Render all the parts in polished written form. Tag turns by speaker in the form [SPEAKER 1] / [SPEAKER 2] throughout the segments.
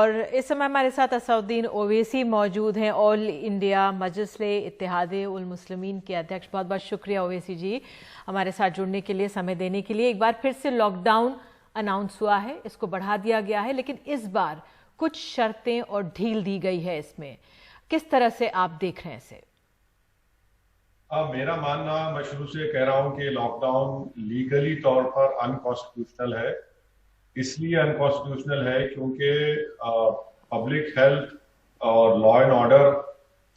[SPEAKER 1] और इस समय हमारे साथ असदुद्दीन ओवैसी मौजूद हैं, ऑल इंडिया मजलिस-ए-इत्तेहाद-उल-मुस्लिमीन के अध्यक्ष। बहुत बहुत शुक्रिया ओवैसी जी हमारे साथ जुड़ने के लिए, समय देने के लिए। एक बार फिर से लॉकडाउन अनाउंस हुआ है, इसको बढ़ा दिया गया है, लेकिन इस बार कुछ शर्तें और ढील दी गई है। इसमें किस तरह से आप देख रहे हैं इसे?
[SPEAKER 2] मेरा मानना, मैं शुरू से कह रहा हूं कि लॉकडाउन लीगली तौर पर अनकॉन्स्टिट्यूशनल है। इसलिए अनकॉन्स्टिट्यूशनल है क्योंकि पब्लिक हेल्थ और law and order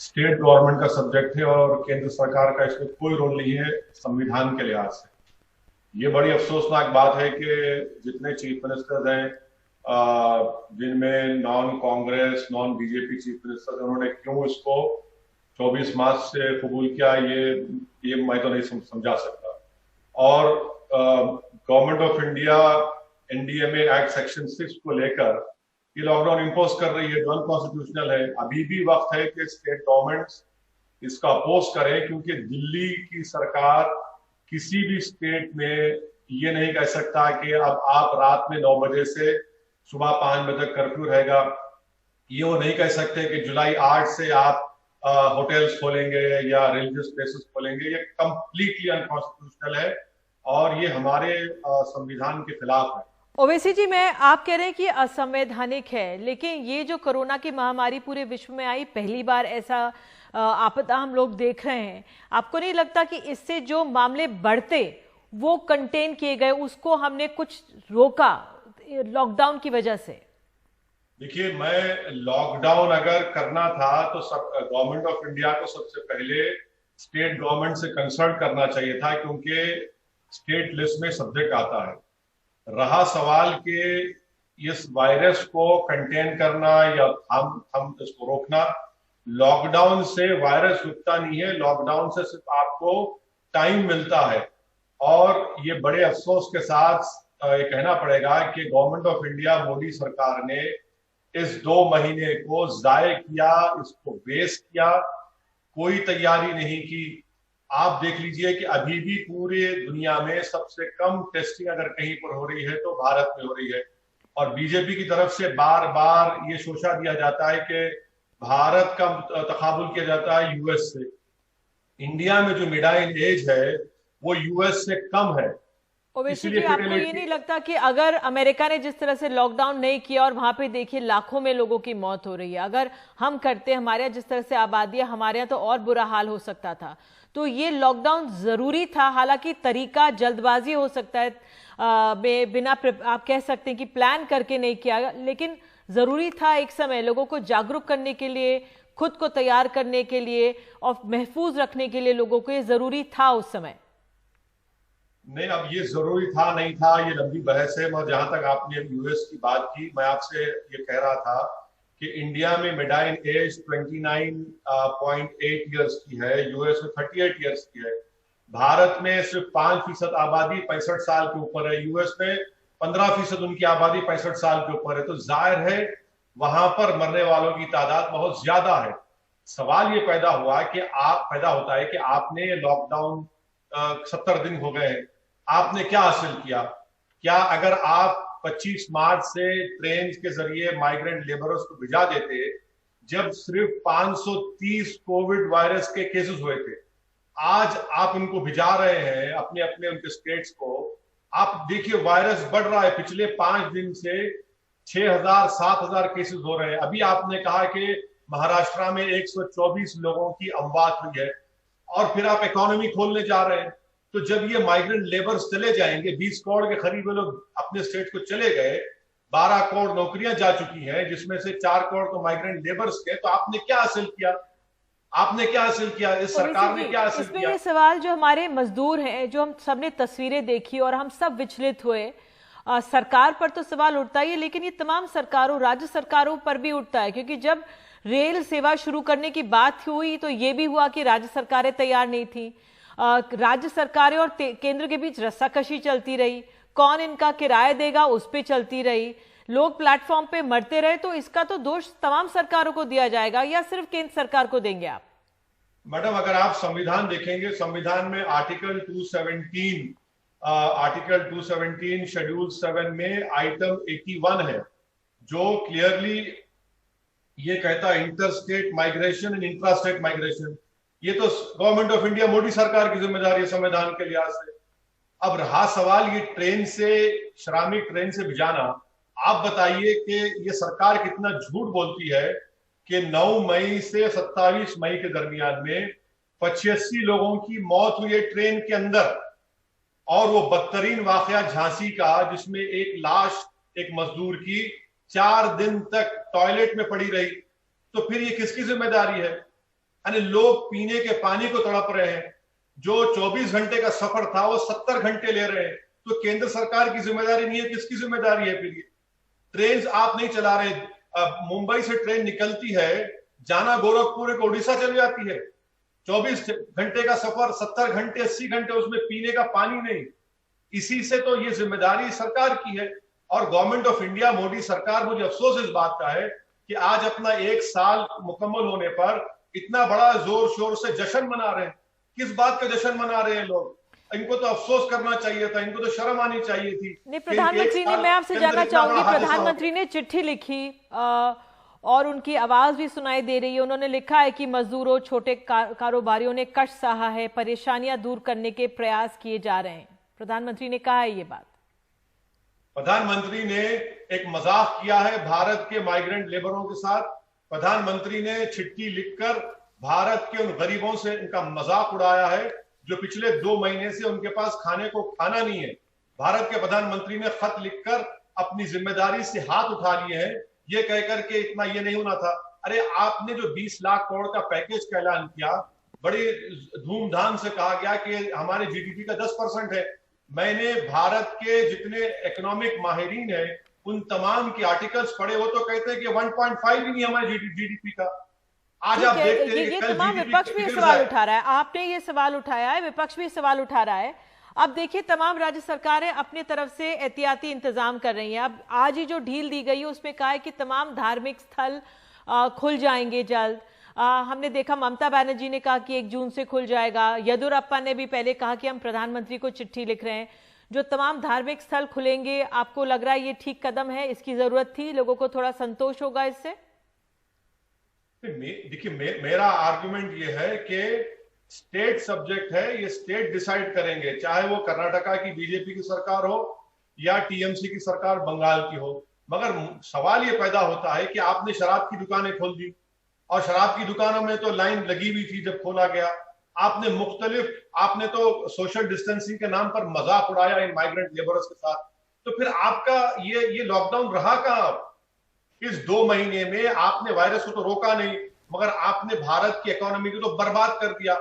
[SPEAKER 2] state government का सब्जेक्ट है और केंद्र सरकार का इसमें कोई रोल नहीं है संविधान के लिहाज से। ये बड़ी अफसोसनाक बात है कि जितने चीफ मिनिस्टर्स हैं, जिनमें non Congress non BJP chief ministers, उन्होंने क्यों इसको 24 मार्च से कबूल किया, ये मैं तो नहीं समझा सकता। और government of India NDMA act section 6 को लेकर ये लॉकडाउन इंपोज कर रही है जो अनकॉन्स्टिट्यूशनल है। अभी भी वक्त है कि स्टेट गवर्नमेंट्स इसका अपोज करें, क्योंकि दिल्ली की सरकार किसी भी स्टेट में ये नहीं कह सकता कि अब आप रात में 9 बजे से सुबह 5 बजे तक कर्फ्यू रहेगा। ये वो नहीं कह सकते कि जुलाई 8 से आप होटल्स खोलेंगे या रिलीजियस प्लेसेस खोलेंगे। ये कंप्लीटली अनकॉन्स्टिट्यूशनल है और ये हमारे संविधान के खिलाफ है।
[SPEAKER 1] ओवैसी जी, आप कह रहे हैं कि असंवैधानिक है, लेकिन ये जो कोरोना की महामारी पूरे विश्व में आई, पहली बार ऐसा आपदा हम लोग देख रहे हैं। आपको नहीं लगता कि इससे जो मामले बढ़ते वो कंटेन किए गए, उसको हमने कुछ रोका लॉकडाउन की वजह से?
[SPEAKER 2] देखिए, मैं लॉकडाउन अगर करना था तो गवर्नमेंट ऑफ इंडिया को सबसे पहले स्टेट गवर्नमेंट से कंसल्ट करना चाहिए था, क्योंकि स्टेट लिस्ट में सब्जेक्ट आता है। रहा सवाल कि इस वायरस को कंटेन करना या हम इसको रोकना, लॉकडाउन से वायरस रुकता नहीं है, लॉकडाउन से सिर्फ आपको टाइम मिलता है। और ये बड़े अफसोस के साथ ये कहना पड़ेगा कि गवर्नमेंट ऑफ इंडिया, मोदी सरकार ने इस 2 महीने को जाये किया, इसको वेस्ट किया, कोई तैयारी नहीं की। आप देख लीजिए कि अभी भी पूरे दुनिया में सबसे कम टेस्टिंग अगर कहीं पर हो रही है तो भारत में हो रही है। और बीजेपी की तरफ से बार बार ये सोचा दिया जाता है कि भारत का तकाबुल किया जाता है यूएस से। इंडिया में जो मिडाइन एज है वो यूएस से कम है।
[SPEAKER 1] ओवैसी जी, आपको ये नहीं लगता कि अगर अमेरिका ने जिस तरह से लॉकडाउन नहीं किया और वहां पे देखिए लाखों में लोगों की मौत हो रही है, अगर हम करते, हमारे यहाँ जिस तरह से आबादी है, हमारे यहाँ तो और बुरा हाल हो सकता था। तो ये लॉकडाउन जरूरी था। हालांकि तरीका जल्दबाजी हो सकता है, बिना आप कह सकते हैं कि प्लान करके नहीं किया, लेकिन जरूरी था एक समय लोगों को जागरूक करने के लिए, खुद को तैयार करने के लिए और महफूज रखने के लिए लोगों को ये जरूरी था उस समय।
[SPEAKER 2] नहीं, अब ये जरूरी था नहीं था, ये लंबी बहस है। मैं जहां तक आपने यूएस की बात की, मैं आपसे ये कह रहा था कि इंडिया में मिडाइन एज 29.8 ईयर्स की है, यूएस में 38 ईयर्स की है। भारत में सिर्फ 5% आबादी 65 साल के ऊपर है, यूएस में 15% उनकी आबादी 65 साल के ऊपर है। तो जाहिर है वहां पर मरने वालों की तादाद बहुत ज्यादा है। सवाल ये पैदा होता है कि आपने लॉकडाउन 70 दिन हो गए हैं, आपने क्या हासिल किया? क्या अगर आप 25 मार्च से ट्रेन के जरिए माइग्रेंट लेबरर्स को भिजा देते, जब सिर्फ 530 कोविड वायरस के केसेस हुए थे, आज आप इनको भिजा रहे हैं अपने अपने उनके स्टेट्स को। आप देखिए वायरस बढ़ रहा है, पिछले 5 दिन से 6,000 7,000 केसेस हो रहे हैं। अभी आपने कहा कि महाराष्ट्र में 124 लोगों की अमवात हुई है और फिर आप इकोनॉमी खोलने जा रहे हैं। तो जब ये माइग्रेंट लेबर्स चले जाएंगे, 20 करोड़ के करीब लोग अपने स्टेट को चले गए, 12 करोड़ नौकरियां जा चुकी हैं, जिसमें से 4 करोड़ तो माइग्रेंट लेबर्स के। तो आपने क्या हासिल किया? आपने क्या हासिल किया? इस सरकार ने क्या हासिल किया?
[SPEAKER 1] ये सवाल जो हमारे मजदूर हैं, जो हम सबने तस्वीरें देखी और हम सब विचलित हुए, सरकार पर तो सवाल उठता ही है, लेकिन ये तमाम सरकारों, राज्य सरकारों पर भी उठता है। क्योंकि जब रेल सेवा शुरू करने की बात हुई तो ये भी हुआ कि राज्य सरकारें तैयार नहीं थी। राज्य सरकारें और केंद्र के बीच रस्साकशी चलती रही, कौन इनका किराया देगा उस पे चलती रही, लोग प्लेटफॉर्म पे मरते रहे। तो इसका तो दोष तमाम सरकारों को दिया जाएगा या सिर्फ केंद्र सरकार को देंगे आप?
[SPEAKER 2] मैडम, अगर आप संविधान देखेंगे, संविधान में आर्टिकल 217 शेड्यूल 7 में आइटम 81 है। जो क्लियरली ये कहता है inter state migration and intra state migration. ये तो गवर्नमेंट ऑफ इंडिया, मोदी सरकार की जिम्मेदारी है संविधान के लिहाज से। अब रहा सवाल ये ट्रेन से, श्रमिक ट्रेन से भिजाना, आप बताइए कि ये सरकार कितना झूठ बोलती है कि 9 मई से 27 मई के दरमियान में 85 लोगों की मौत हुई है ट्रेन के अंदर, और वो बदतरीन वाकया झांसी का जिसमें एक लाश एक मजदूर की 4 दिन तक टॉयलेट में पड़ी रही। तो फिर ये किसकी जिम्मेदारी है? यानी लोग पीने के पानी को तड़प रहे हैं, जो 24 घंटे का सफर था वो 70 घंटे ले रहे हैं। तो केंद्र सरकार की जिम्मेदारी नहीं है, किसकी जिम्मेदारी है? फिर ये ट्रेन आप नहीं चला रहे। मुंबई से ट्रेन निकलती है, जाना गोरखपुर एक उड़ीसा चली जाती है, 24 घंटे का सफर, 70 घंटे 80 घंटे, उसमें पीने का पानी नहीं। इसी से तो ये जिम्मेदारी सरकार की है। और गवर्नमेंट ऑफ इंडिया, मोदी सरकार, मुझे अफसोस इस बात का है कि आज अपना 1 साल मुकम्मल होने पर इतना बड़ा जोर शोर से जश्न मना रहे हैं। किस बात का जश्न मना रहे हैं लोग? इनको तो अफसोस करना चाहिए था, इनको तो शर्म आनी चाहिए थी।
[SPEAKER 1] नहीं, प्रधानमंत्री ने, मैं आपसे जानना चाहूंगी, प्रधानमंत्री ने चिट्ठी लिखी और उनकी आवाज भी सुनाई दे रही है। उन्होंने लिखा है कि मजदूरों, छोटे कारोबारियों ने कष्ट सहा है, परेशानियां दूर करने के प्रयास किए जा रहे हैं। प्रधानमंत्री ने कहा है ये बात।
[SPEAKER 2] प्रधानमंत्री ने एक मजाक किया है भारत के माइग्रेंट लेबरों के साथ। प्रधानमंत्री ने चिट्ठी लिखकर भारत के उन गरीबों से इनका मजाक उड़ाया है जो पिछले 2 महीने से उनके पास खाने को खाना नहीं है। भारत के प्रधानमंत्री ने खत लिखकर अपनी जिम्मेदारी से हाथ उठा लिए हैं, ये कहकर के इतना ये नहीं होना था। अरे आपने जो 20 लाख करोड़ का पैकेज का ऐलान किया, बड़ी धूमधाम से कहा गया कि हमारे जीडीपी का 10% है। मैंने भारत के जितने इकोनॉमिक माहिरीन है उन तमाम के आर्टिकल्स पढ़े, वो तो कहते हैं कि 1.5 ही नहीं हमारे जीडीपी का। आज आप देखते हैं
[SPEAKER 1] ये तमाम विपक्ष भी सवाल उठा रहा है, आपने ये सवाल उठाया है, विपक्ष भी सवाल उठा रहा है। अब देखिए, तमाम राज्य सरकारें अपनी तरफ से एहतियाती इंतजाम कर रही हैं। अब आज ही जो ढील दी गई है उसमें कहा है कि तमाम धार्मिक स्थल खुल जाएंगे जल्द। हमने देखा ममता बनर्जी ने कहा कि 1 जून से खुल जाएगा। येदियुरप्पा ने भी पहले कहा कि हम प्रधानमंत्री को चिट्ठी लिख रहे हैं। जो तमाम धार्मिक स्थल खुलेंगे, आपको लग रहा है ये ठीक कदम है, इसकी जरूरत थी, लोगों को थोड़ा संतोष होगा इससे?
[SPEAKER 2] देखिए, मेरा आर्गुमेंट ये है कि स्टेट सब्जेक्ट है, ये स्टेट डिसाइड करेंगे, चाहे वो कर्नाटका की बीजेपी की सरकार हो या टीएमसी की सरकार बंगाल की हो। मगर सवाल ये पैदा होता है कि आपने शराब की दुकानें खोल दी, और शराब की दुकानों में तो लाइन लगी हुई थी जब खोला गया। आपने तो सोशल डिस्टेंसिंग के नाम पर मजाक उड़ाया इन माइग्रेंट लेबरर्स के साथ। तो फिर आपका ये लॉकडाउन रहा कहां? इस 2 महीने में आपने वायरस को तो रोका नहीं, मगर आपने भारत की इकोनॉमी को तो बर्बाद कर दिया।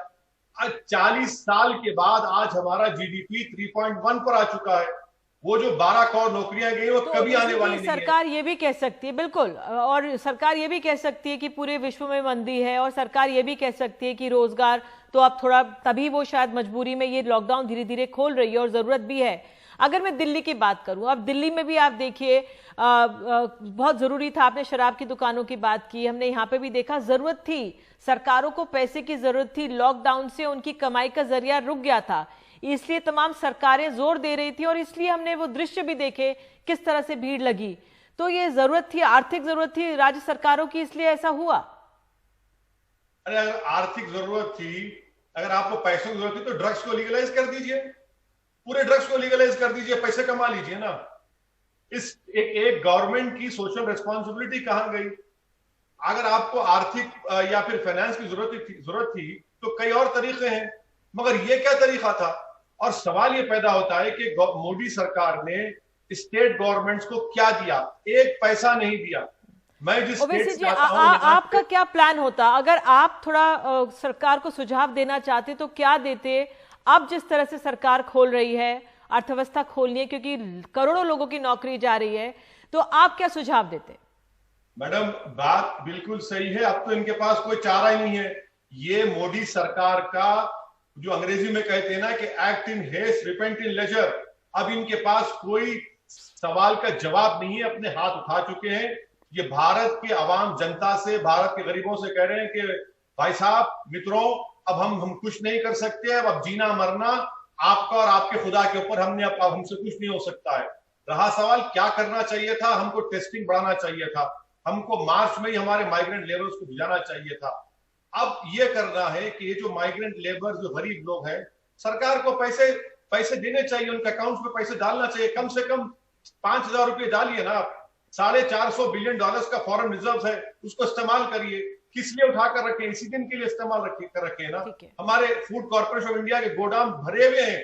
[SPEAKER 2] आज 40 साल के बाद आज हमारा जीडीपी 3.1 पर आ चुका है। वो जो 12 करोड़ नौकरियां गई वो तो कभी आने वाली नहीं है।
[SPEAKER 1] सरकार ये भी कह सकती है, बिल्कुल, और सरकार ये भी कह सकती है कि पूरे विश्व में मंदी है, और सरकार ये भी कह सकती है कि रोजगार तो अब थोड़ा, तभी वो शायद मजबूरी में ये लॉकडाउन धीरे धीरे खोल रही है, और जरूरत भी है। अगर मैं दिल्ली की बात करूं, अब दिल्ली में भी आप देखिए बहुत जरूरी था, आपने शराब की दुकानों की बात की, हमने यहाँ पे भी देखा जरूरत थी, सरकारों को पैसे की जरूरत थी, लॉकडाउन से उनकी कमाई का जरिया रुक गया था, इसलिए तमाम सरकारें जोर दे रही थी, और इसलिए हमने वो दृश्य भी देखे किस तरह से भीड़ लगी। तो ये जरूरत थी, आर्थिक जरूरत थी राज्य सरकारों की, इसलिए ऐसा हुआ।
[SPEAKER 2] अरे अगर आर्थिक जरूरत थी, अगर आपको पैसों की जरूरत थी तो ड्रग्स को लीगलाइज कर दीजिए, पूरे ड्रग्स को लीगलाइज कर दीजिए, पैसे कमा लीजिए ना। इस एक गवर्नमेंट की सोशल रिस्पॉन्सिबिलिटी कहां गई? अगर आपको आर्थिक या फिर फाइनेंस की जरूरत थी तो कई और तरीके हैं, मगर ये क्या तरीका था? और सवाल ये पैदा होता है कि मोदी सरकार ने स्टेट गवर्नमेंट्स को क्या दिया? 1 पैसा नहीं दिया। मैं जिस
[SPEAKER 1] आपका क्या प्लान होता अगर आप थोड़ा सरकार को सुझाव देना चाहते, तो क्या देते? अब जिस तरह से सरकार खोल रही है, अर्थव्यवस्था खोलनी है, क्योंकि करोड़ों लोगों की नौकरी जा रही है, तो आप क्या सुझाव देते?
[SPEAKER 2] मैडम, बात बिल्कुल सही है। अब तो इनके पास कोई चारा ही नहीं है। ये मोदी सरकार का जो अंग्रेजी में कहते हैं ना कि act in haste repent in leisure, अब इनके पास कोई सवाल का जवाब नहीं है, अपने हाथ उठा चुके हैं। ये भारत के आवाम जनता से, भारत के गरीबों से कह रहे हैं कि भाई साहब, मित्रों, अब हम कुछ नहीं कर सकते, अब जीना मरना आपका और आपके खुदा के ऊपर, अब हमसे कुछ नहीं हो सकता है। रहा सवाल क्या करना चाहिए था, हमको टेस्टिंग बढ़ाना चाहिए था, हमको मार्च में ही हमारे माइग्रेंट लेबर्स को भिजाना चाहिए था। अब ये करना है कि ये जो माइग्रेंट लेबर जो गरीब लोग हैं, सरकार को पैसे पैसे देने चाहिए, उनके अकाउंट्स में पैसे डालना चाहिए। कम से कम 5,000 रुपये डालिए ना। $450 बिलियन का फॉरेन रिजर्व है, उसको इस्तेमाल करिए। किस लिए उठाकर रखे? इसी दिन के लिए इस्तेमाल कर रखे ना। हमारे फूड कॉर्पोरेशन ऑफ इंडिया के गोदाम भरे हुए हैं,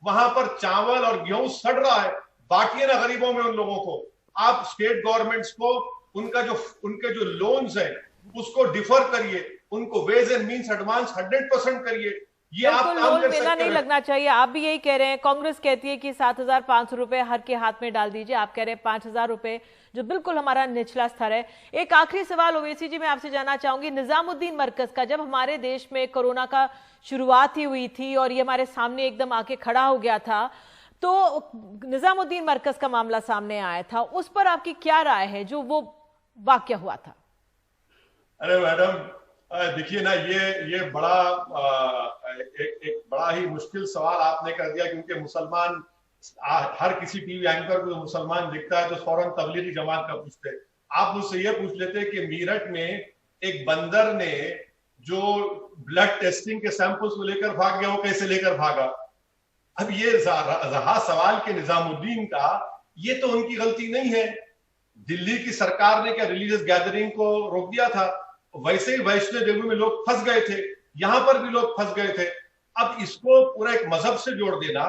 [SPEAKER 2] वहां पर चावल और गेहूं सड़ रहा है। बांटिए ना गरीबों में उन लोगों को। आप स्टेट गवर्नमेंट्स को उनके जो लोन्स हैं उसको डिफर करिए, उनको वेज एंड मीन्स एडवांस 100% करिए। ये आप काम
[SPEAKER 1] लोन
[SPEAKER 2] कर
[SPEAKER 1] मेला
[SPEAKER 2] सकते
[SPEAKER 1] नहीं
[SPEAKER 2] हैं।
[SPEAKER 1] लगना चाहिए, आप भी यही कह रहे हैं। कांग्रेस कहती है कि 7,500 रुपए हर के हाथ में डाल दीजिए, आप कह रहे हैं 5,000 रुपए, जो बिल्कुल हमारा निचला स्तर है। एक आखिरी सवाल ओवैसी जी मैं आपसे जानना चाहूंगी, निजामुद्दीन मरकज का, जब हमारे देश में कोरोना का शुरुआत ही हुई थी और ये हमारे सामने एकदम आके खड़ा हो गया था, तो निजामुद्दीन मरकज का मामला सामने आया था, उस पर आपकी क्या राय है जो वो वाकया हुआ था?
[SPEAKER 2] अरे मैडम, देखिए ना, ये बड़ा एक बड़ा ही मुश्किल सवाल आपने कर दिया, क्योंकि मुसलमान हर किसी टीवी एंकर को मुसलमान दिखता है तो फौरन तबलीगी जमात का पूछते। आप मुझसे ये पूछ लेते कि मीरठ में एक बंदर ने जो ब्लड टेस्टिंग के सैंपल्स को लेकर भाग गया, वो कैसे लेकर भागा? अब ये रहा सवाल के निजामुद्दीन का, ये तो उनकी गलती नहीं है। दिल्ली की सरकार ने क्या रिलीजियस गैदरिंग को रोक दिया था? वैसे ही वैष्णो देवी में लोग फंस गए थे, यहां पर भी लोग फंस गए थे। अब इसको पूरा एक मजहब से जोड़ देना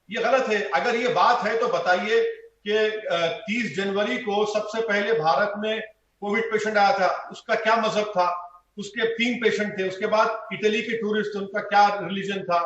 [SPEAKER 2] ये गलत है। अगर ये बात है तो बताइए कि 30 जनवरी को सबसे पहले भारत में कोविड पेशेंट आया था, उसका क्या मजहब था? उसके 3 पेशेंट थे। उसके बाद इटली के टूरिस्ट, उनका क्या रिलीजन था?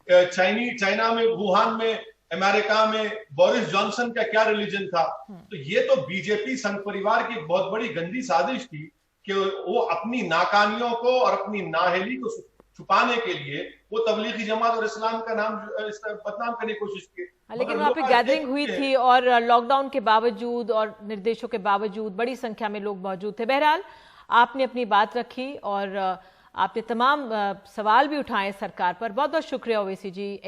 [SPEAKER 2] चाइना में, वुहान में, अमेरिका में बोरिस जॉनसन का क्या रिलीजन था? तो ये तो बीजेपी संघ परिवार की बहुत बड़ी गंदी साजिश थी कि वो अपनी नाकामियों को और अपनी नाअहली को छुपाने के लिए वो तबलीगी जमात और इस्लाम का नाम बदनाम करने की कोशिश की।
[SPEAKER 1] लेकिन वहां पे गैदरिंग हुई थी और लॉकडाउन के बावजूद और निर्देशों के बावजूद बड़ी संख्या में लोग मौजूद थे। बहरहाल आपने अपनी बात रखी और आपने तमाम सवाल भी उठाए सरकार पर। बहुत बहुत शुक्रिया ओवैसी जी।